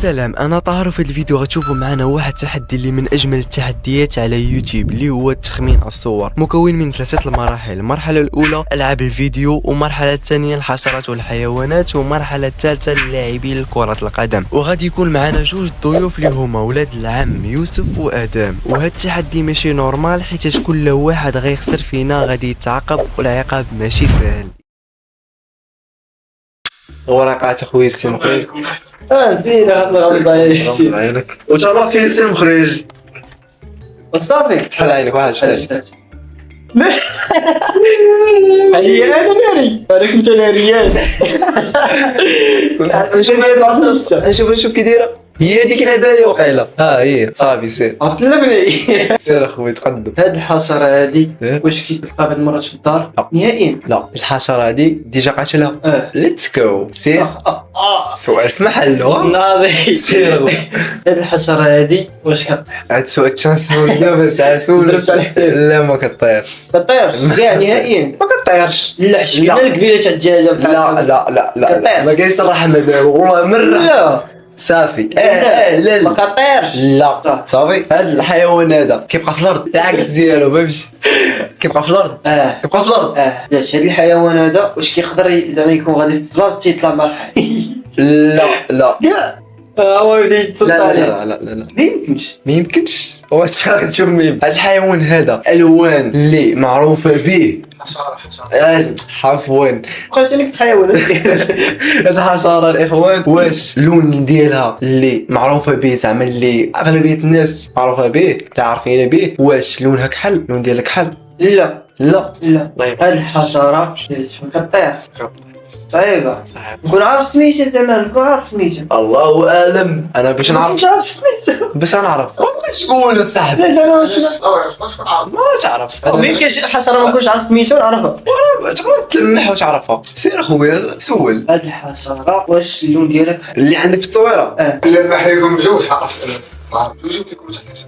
السلام، انا طاهر. في الفيديو غتشوفوا معنا واحد التحدي اللي من اجمل التحديات على يوتيوب، اللي هو تخمين الصور، مكون من 3 المراحل. المرحله الاولى العاب الفيديو، والمرحله الثانيه الحشرات والحيوانات، والمرحله الثالثه اللاعبين لكره القدم. وغادي يكون معنا 2 ضيوف اللي هما ولاد العم يوسف وادم. وهذا التحدي ماشي نورمال، حيت كل واحد غيخسر فينا غادي يتعاقب، والعقاب ماشي سهل. ورقات اخويا السي مخرج. نسينا خاصنا غنض عينك واش راه فين السي مخرج؟ صافي بحال عينك واحد شتات. هي انا ناري، انا كنت ناريان. نشوف كي دايره. هي هذيك العبايه وقيله. هي صافي سير طلبني. سير اخويا تقدم. هاد الحشرة هادي واش كيتلقى بعض المرات في الدار؟ نهائيا لا، الحشره هذه ديجا قاتلها. ليتس جو سير. سؤال في محله. ناضي سير. هاد الحشرة هادي واش كطيح؟ هاد السؤال تنسول دابا ساعه سول. لا ما كطيرش. كطيرش كاع نهائيا ما كطيرش. لا حشينا القبيله تاع الدجاجه بحال لا ما كاينش الرحمه دابا والله مره. لا صافي. لا ما كطيرش. لا صافي. هذا الحيوان هذا كيبقى في الارض، العكس ديالو فهمتي، كيبقى في الارض. كيبقى في الارض. علاش هاد الحيوان هذا واش كيقدر زعما يكون غادي في الارض تيطلع مع الحي؟ لا هو يبدا يتصل عليه. لا ما يمكنش واش تشوف ميم. هذا الحيوان هذا الوان اللي معروفه به. حشره عفوا بقاش لك الحيوانات. هاد الحشره الاخوان واش اللون ديالها اللي معروفه به، زعما اللي اغلبيه الناس معروفه به لا عارفين به، واش لونها كحل؟ اللون ديالها كحل؟ لا هاد الحشره ما كطير صعيبه. نكون عارف سميتها زعما، نكون عارف سميتها. الله اعلم. انا باش نعرف سميتها ما بغيتش تقول الصاحبي. لا زعما ما تعرف. ما يمكنش حشره ما نكونش عارف سميتها ونعرفها. تقدر تلمح وتعرفها. سير اخويا سول. هاد الحشره واش اللون ديالها كحل؟ اللي عندك في التصويره. لما عليكم جوج حقاش صار جوج كيكونوا تحت.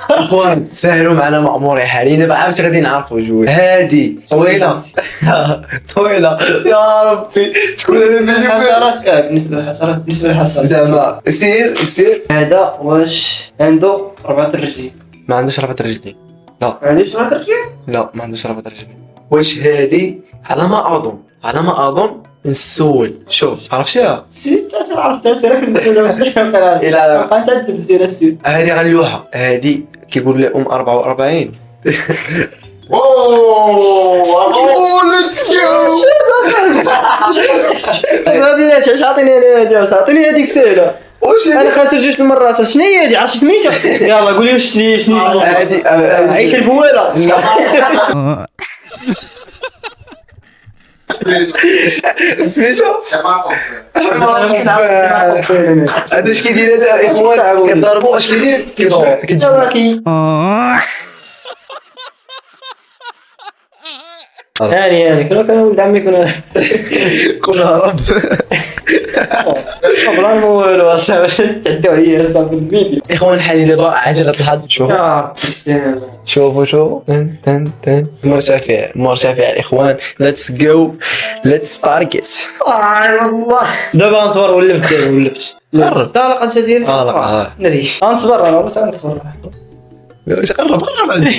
اخوان سهلوا معنا مأمورين حاليا، دابا عاوتاني غادي نعرفوا جوج. هادي طويله. طويله يا ربي شكون هذا الفيديو؟ الحشرات بالنسبه للحشرات زعما سير. هذا واش عنده 4 رجلين؟ ما عندوش 4 رجلين. لا ما عندوش 4 رجلين. لا ما عندوش 4 رجلين. واش هادي على ما اظن نسول. شوف عرفتيها؟ سيت انا عرفتها سيرك إلا بقى تعذب ديال السير. هادي غنلوحها. هادي كيقول لي 44. ليتس جو. ما بلاش علاش عطيني انا هادي، عطيني هذيك سهله. انا خاسر 2 المرات. شنو هي هادي؟ عرفتي سميتها؟ يلا قولي واش شنو اسمها. هادي عيش البواله. سميتو هذا اش كيدير هذا الاخوان؟ كيضربوا اش كيدير؟ كيدور هاني كنا ولد عمي كنا هرب. والله ما والو اصاحبي تعدوا عليا صافي الفيديو. اخوان حاليا دابا عجله الحظ. شوفوا تن مرتفع الاخوان. ليتس جو ليتس تارجت. والله دابا نصبر ولفت قرب. طالق انت دير نري نصبر انا بس نصبر. قرب عندي.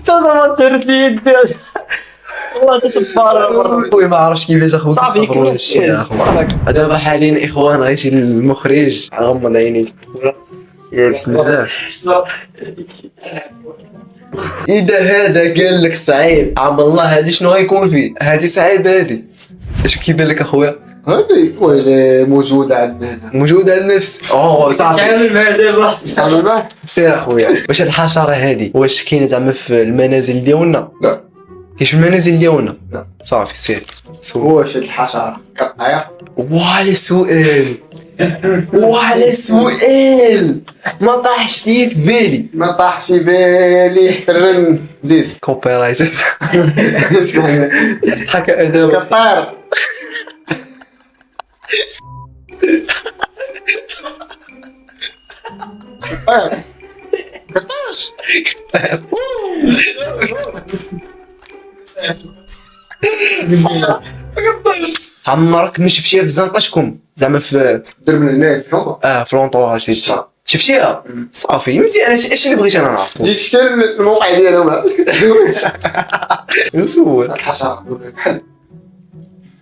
تصور جرت لي يدي والله تشبار. خويا ما عرفتش كيفاش اخويا صافي تصبروا هذا الشيء اخويا. دابا حاليا اخوان غيجي المخرج غمض عينيك. بسم الله. اذا هذا قال لك صعيب عم الله هادي شنو غيكون فيه؟ هادي صعيب هادي. اش كيبان لك اخويا؟ هذه ويلي موجوده عندنا هنا. موجوده النفس. صافي تعامل مع دابا تعمل معاه. سير اخويا. واش هاد الحشره هادي واش كاينه زعما في المنازل ديالنا؟ لا كاينش في المنازل ديالنا؟ لا. صافي سير. واش الحشره كطير؟ وعلى سؤال ما طاحش لي في بالي. ما طاحش في بالي. رن زيد كوبي رايت. ضحك دابا. كطير. كطير. عمرك ما شفتيها في الزنقه شكون زعما في درب من هنايا الحومه في لونطوراج ديالك شفتيها صافي مزيان اش اللي بغيت انا نعرف جيت شكل الموقع ديالهم باش كديروا نسول الحشره بحال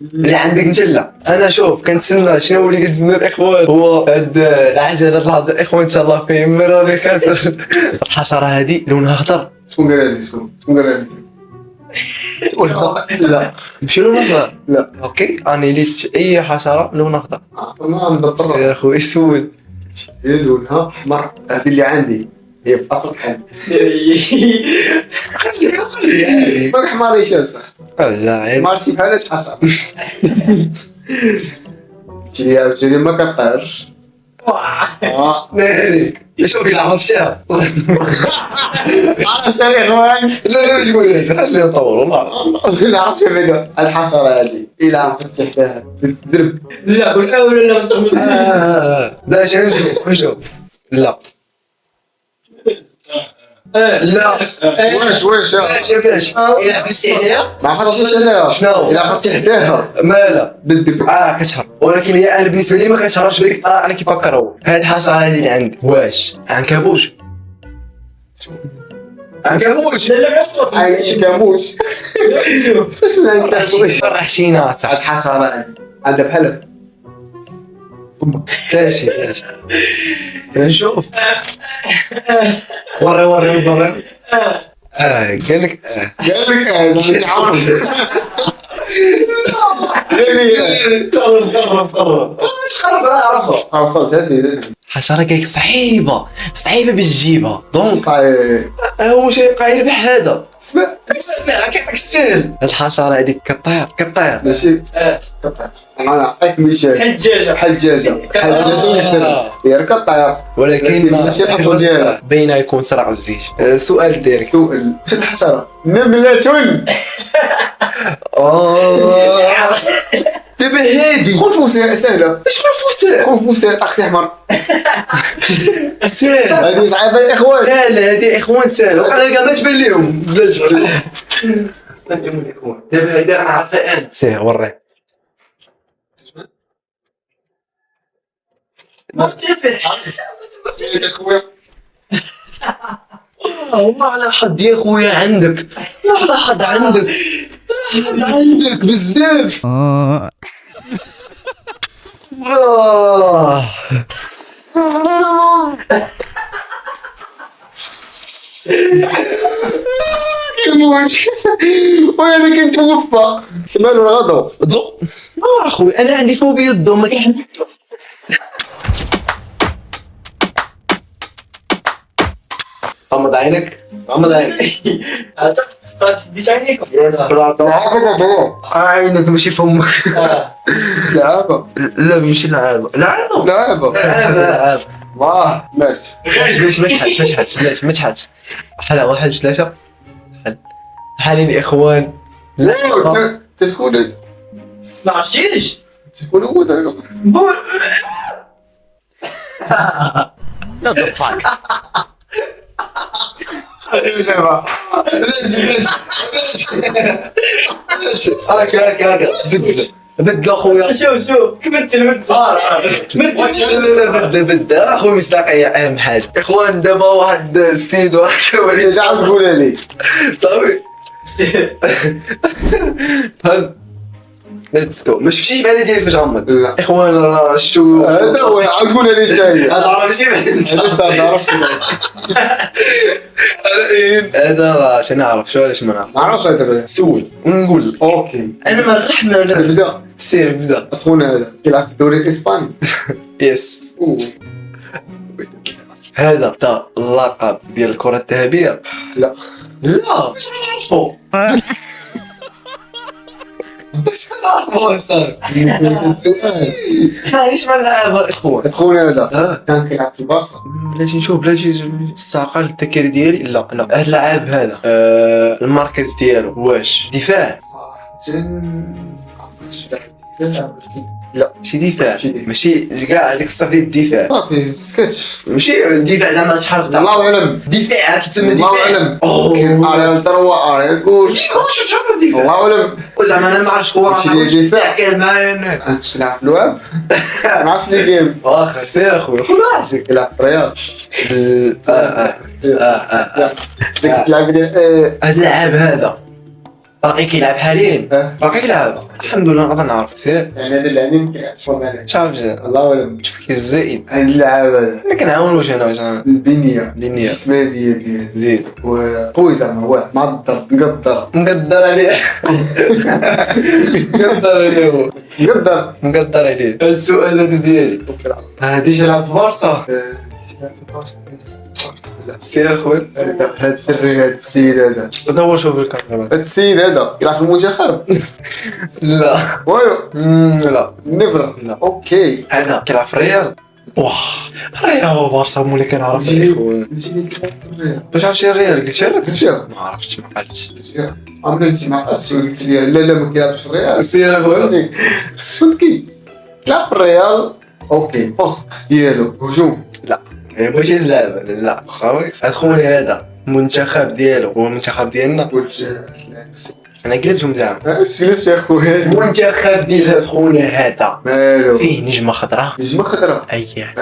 اللي عندك انت لا انا شوف كنتسنى شنو اللي كنتسنى الاخوان هو هاد العجله هاد الاخوان ان شاء الله فيهم راني خاسر الحشره هذه لونها اخضر شكون قال لي شكون قال لي لا ماشي لونها اخضر لا اوكي اني ليش اي حشره لونها اخضر ما نضطر يا خويا سول هي لونها احمر هذه اللي عندي هي في اصل كحل خلي عادي ما حماري شاسه لا عيب مارسي بحال الحشره جري ما كطيرش ناري شوف يلعب الشارع عرفت عليه اخوان لا تقول خلينا نطول والله لا عرفت بعدا الحشره هذه الى عم فتحتها بالدرب لا قول اول لا متقبل. لا شوف لا لا واش باش يلعب في السعودية ما عرفتش عليها شنو؟ الى فتحتها مالا بالدرب كتهر ولكن هي انا بالنسبه لي ما كتهرش بالك على كيف فكر هو هاد الحشره هذه اللي عندي واش عنكبوت عنكبوت لا لا ما تفرق. عايش كاموش اش العنكبوت رحشينا هاد الحشره عندها بحال ماشي نشوف وري قال لك قال لك هذا مش عارف قرب اش قرب انا اعرفها وصلت هزي حشره قال لك صعيبه باش تجيبها دونك صعيب هو شي يبقى يربح هذا اسمع اسمع كيعطيك السهل الحشره هذيك كطير ماشي قطع انا نعطيك مثال بحال الدجاجه بحال الدجاجه مثلا هي كطير ولكن ماشي الاصل ديالها بين يكون صراع الزيت السؤال ديالك سؤال واش الحشره نمله دابا هادي خنفوسه سهله اش كنفوسه خنفوسه طاكسي احمر سهل هذه صعيبه يا اخوان سهل هادي اخوان سهل انا كاع ما تبان لهم بلا تبان دابا هيدا انا عارفها انا سهل وريك ما تفهمش يا اخويا والله على حد يا خويا عندك على حد عندك بزاف كموش وانا كنت موفق شمال الغضب ضو اخوي انا عندي فوبيا الضو ما كاين غمض عينك ديت عينيك عينك ماشي فمك لعابه لا ماشي لعابه لعابه لعابه الله مات بلاش ما تحدش حلا 1 2 3 حالين اخوان لا تكون ما عرفتيش تكون هو ذاك بول دابا هكا بدل اخويا شوف كمل بدل اخويا مصداقية اهم حاجه اخوان دابا واحد السيد وراه تعاود تقولها لي صافي هل ليتس جو ما شفتيش بعدا ديالك فاش غمض لا. اخوان راه شتو هذا هو عاود قولها لي حتى هي هذا عرف شي هذا عرفت هذا راه شنو نعرف شو علاش ما نعرف نعرف دابا سول ونقول لك اوكي انا ما الرحمه ولا نبدا سير بدا اخونا هذا كيلعب في الدوري الاسباني يس هذا تا اللقب ديال الكره الذهبيه لا باش نعرفو باش نعرفو صاحبي معليش ما نلعبها اخوان اخونا هذا كان كيلعب في البارسا بلاتي نشوف بلاتي الساقه الذاكره ديالي لا هذا اللاعب هذا المركز ديالو واش دفاع لا ماشي دفاع ماشي دفاع. ماشي كاع هذيك الصف ديال الدفاع صافي سكتش ماشي دفاع زعما تحرك الله اعلم دفاع راه كيتسمى دفاع الله اعلم اوه اريال تروا اريال قول شوف غادي الله اعلم. وزعما انا ما عرفتش شكون شي اللي راه دفاع. كان معايا انا انت تلعب في الواب. ما عرفتش لي جيم. واخا سير اخويا خذ راحتك تلعب في الرياض. تلعب هاد اللعاب هذا باقي كيلعب حاليا باقي كيلعب الحمد لله نقدر نعرف سير يعني هذا اللي عندي شغل عليه. شعب جا الله اعلم. شوف كي الزائد هاد اللعاب هذا انا كنعاونوش انا واش نعمل البنيه البنية. الجسمانيه ديالي زيد وقوي زعما هو معضل مقدر مقدر عليه مقدر عليه هو مقدر. مقدر عليه هاد السؤال هذا ديالي هادي يلعب في بارسا سير اخويا هاد السري هاد السيد هذا دور شوف الكاميرا هاد السيد هذا يلعب في المنتخب. لا والو لا نيفر. لا. اوكي هذا كيلعب في الريال واه الريال وبارسا مولي كنعرف اخويا باش عرفتي الريال قلت لك ما عرفتش ما قالتش عمري ما عرفتش قلت لي لا لا ما كيلعبش في الريال. سير اخويا شنو كي لعب في الريال. اوكي بوست ديالو هجوم. لا بغيتي نلعب لا صافي هاد خويا هذا المنتخب ديالو هو المنتخب ديالنا قلت انا قلبتهم زعما شنو يا خويا المنتخب ديال هاد خويا هذا مالو فيه نجمه خضراء نجمة خضراء. اييه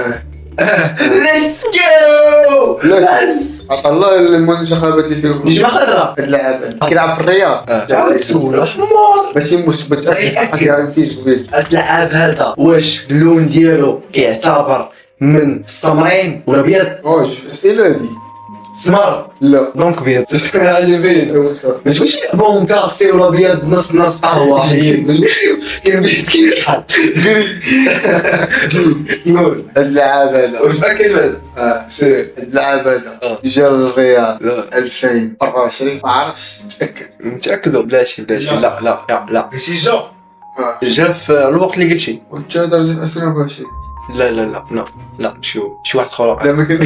ليتس جو لا عطا الله المنتخبات اللي فيهم نجمه خضراء اللاعب كيلعب في الرياض. تعال سولو حمار ماشي مثبت انتي قبيل. اللاعب هذا واش اللون ديالو كيعتبر من السمرين ولا ابيض واش اسئله هادي سمر لا دونك بيض عجبين مش واش يلعبوا مكاسي ولا ابيض نص نص قهوه حليب كاين بيض كاين الحال نقول هاد اللاعب هذا واش باكي بعد سير هاد اللاعب هذا جا للرياض 2024 ما عرفتش متاكد. متاكدوا بلاتي لا لا لا لا ماشي جا جا في الوقت اللي قلتي وانت هضر في 2024 لا لا لا لا لا شي واحد اخر لا ما كنت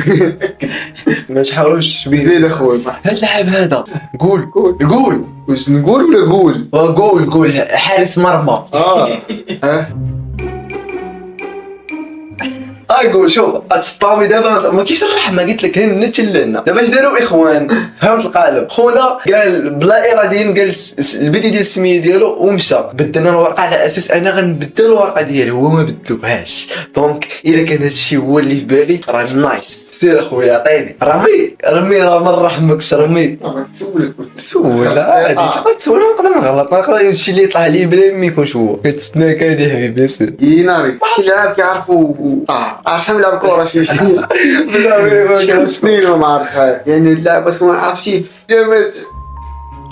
ما تحاولوش بيه زيد اخويا هاد اللاعب هذا قول قول. قول واش نقول ولا قول؟ قول حارس مرمى ها قول شوف تسبامي دابا ما كاينش الرحمه قلت لك هنا تشلنا دابا اش داروا اخوان فهمت القالب خونا قال بلا اراديا قال البدي ديال السميه ديالو ومشى بدلنا الورقه على اساس انا غنبدل الورقه ديالي هو ما بدلوهاش دونك الا كان هادشي هو اللي في بالي راه نايس سير اخويا عطيني رمي راه من رحمك رمي تسولك سول عادي تقدر تسول نقدر نغلط نقدر هادشي اللي يطلع لي بلا ما يكونش هو كتسناك هادي حبيبي سير يناري شي لاعب كيعرفوا عرفت شحال لعب كره شي شي سنين وما عرفتش يعني اللاعب بس ما عرفتش في جامد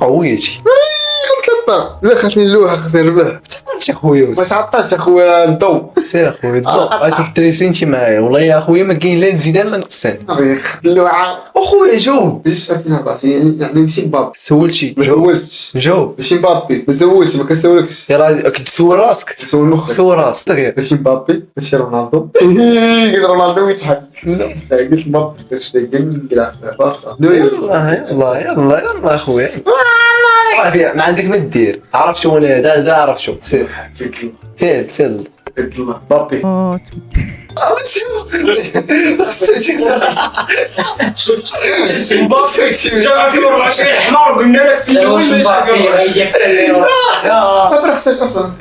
قويتي ثلاثة لا خاصني اللوحة خاصني نربح شي خويا ما تعطاش اخويا الضو سير اخويا الضوء شوف تريسينتي معايا والله يا اخويا ما كاين لا نزيدان لا نقصان خد اللوحة اخويا جاوب ليش 2024 يعني ماشي مبابي سولتي ما سولتش جاوب ماشي مبابي ما سولتش ما كنسولكش يا راجل كنت تسول راسك تسول مخك سول راسك دغيا ماشي مبابي ماشي رونالدو قلت رونالدو يتحل قلت مبابي درت قال يلعب في بارسا يلا اخويا صافي ما عندك ما دير عرفت شو انا هذا عرفت شو سير فيل مبابي شفت جا 2024 حمار وقلنا لك في الاول ماشي 2024 صافي خصك اصلا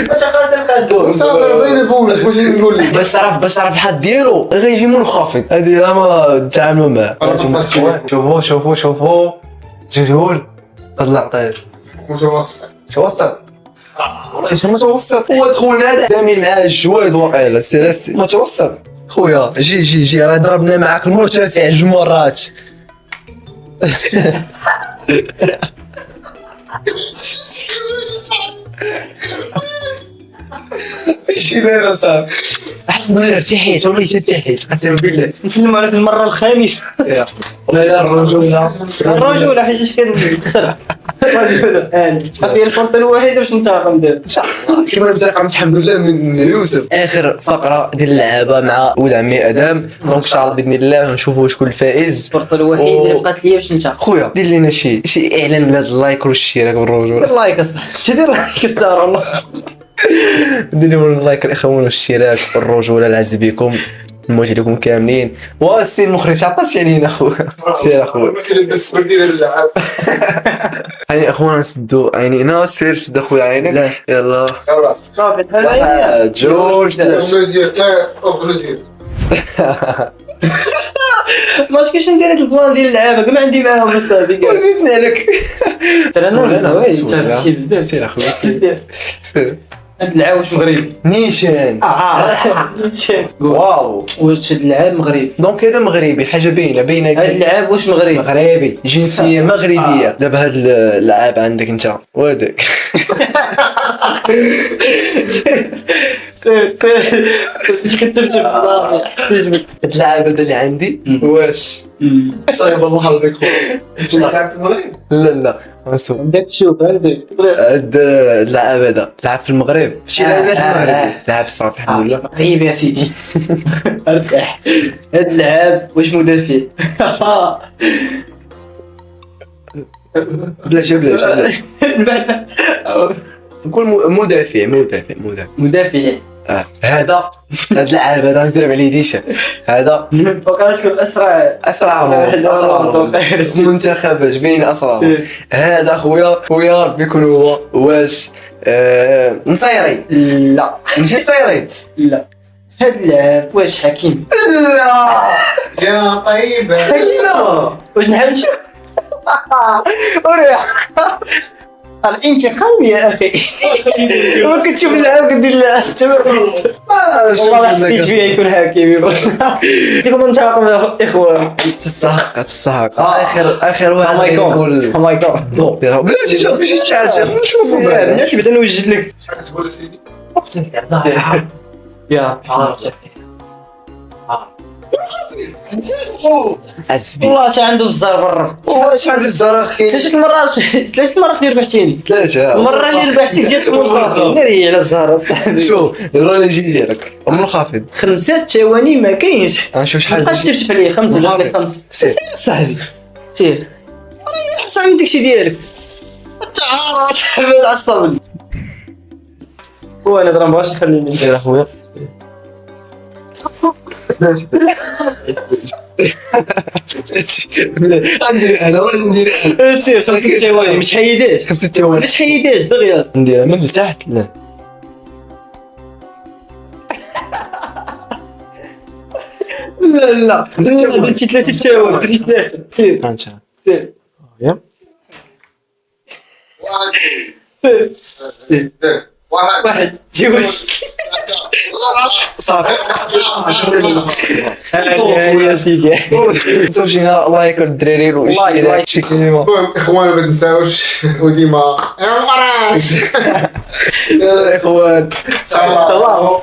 ما تقدر صافي بين البونس واش نقول لك باش تعرف الحد ديالو غيجي منخفض هذه لا ما تعاملوا معاه شوفوا جهول طلع طير شو وصل والله شو متوسط هو دخلنا هذا دامي معاه الجواد واقيلا السلاسل متوسط خويا جي راه ضربنا معاك المرتفع جوج مرات شي داير صاحبي الحمد لله ارتحيت والله ارتحيت قسما بالله نسلموا عليك المره الخامسه لا الرجوله الرجوله حيت كنكسر الرجوله هذه الفرصه الوحيده باش ننتقم دابا ان شاء الله كما ننتقم الحمد لله من يوسف اخر فقره ديال اللعبه مع ولد عمي ادم دونك ان شاء الله باذن الله نشوفوا شكون الفائز الفرصه الوحيده اللي بقات ليا باش ننتقم خويا دير لنا شي اعلان لهذا اللايك والاشتراك بالرجوله دير لايك اصاحبي دير لايك السهر والله ديروا اللايك الاخوان والاشتراك بالرجوله العز بكم نموت عليكم كاملين. والسي المخرج عطاش علينا اخويا. سير اخويا. ما كيلبس بدير اللعاب. يعني اخوان نسدو عينينا. سير سد اخويا عينك. لا. يلا يلا صافي بحال واحد جوج ثلاثة. مزيان اوف مزيان. ماش كاينش ندير هاد البلان ديال اللعابه كاع ما عندي معاهم اصاحبي كاع زدنا لك. ترى انا وي سولنا. تمشي بزاف سير اخويا. بزاف. سير. هاد اللعاب واش مغربي نيشان. نيشان. واو. واش هاد اللعاب مغربي دونك هذا مغربي حاجه باينه هاد اللعاب واش مغربي مغربي جنسيه مغربيه. دابا هاد اللعاب عندك انت وهذاك. اش كتبت صافي حسيت بك هاد اللعاب هذا اللي عندي واش صايب الله هذاك خويا. تلعب في المغرب؟ لا نسول. بدك تشوف هذاك هاد اللعاب هذا لعب في المغرب شي لعبات المغرب لعب صافي الحمد لله. غيب يا سيدي ارتاح. هاد اللعاب واش مدافع بلاش نقول مدافع. مدافع هذا هاد اللعاب هذا نزرب عليه ديشا. هذا وقع تكون اسرع منتخبات بين اسرع. هذا خويا ربي يكون هو واش نصيري. لا ماشي نصيري. لا هاد اللعاب واش حكيم لا يا طيبة. لا واش نحاول نشوف وريح الانتقام يا اخي. ما كنتشوف اللعاب كدير اللعاب والله ما حسيت فيه يكون حكيم. فيكم انتقام يا اخوان. تستحق اخر واحد يقول او ماي جاد بلاتي شوف باش يتشعل نشوفوا بلاتي بعدا نوجد لك شحال تقول سيدي؟ يا عزبي والله تا عنده الزر برا. واش عندي الزراخ كاين ثلاث المرات اللي ربحتيني. ثلاثه. المره اللي ربحتك جاتك منخفض ناري على الزهر اصاحبي. شوف راني نجي ديالك منخفض. 5 ثواني ما كاينش. غنشوف شحال مابقاش تفتح عليه 5 درت لك 5. سير. سير صاحبي سير صاحبي داكشي ديالك انت عارف صاحبي تعصب. هو انا ما بغاش نخليني سير اخويا. ندير انا ولا ندير سير 5 ثواني ما تحيداش 5 ثواني ما تحيداش دغيا نديرها من لتحت. لا لا درتي 3 ثواني درتي 3 سير غنشرب. سير يا واحد سير اثنين واحد واحد جوج صافي. يا سيدي زوجينا الله يكون الدراري وشي شي كلمه. المهم اخوان ما تنساوش وديما يا مراش يا اخوان تمام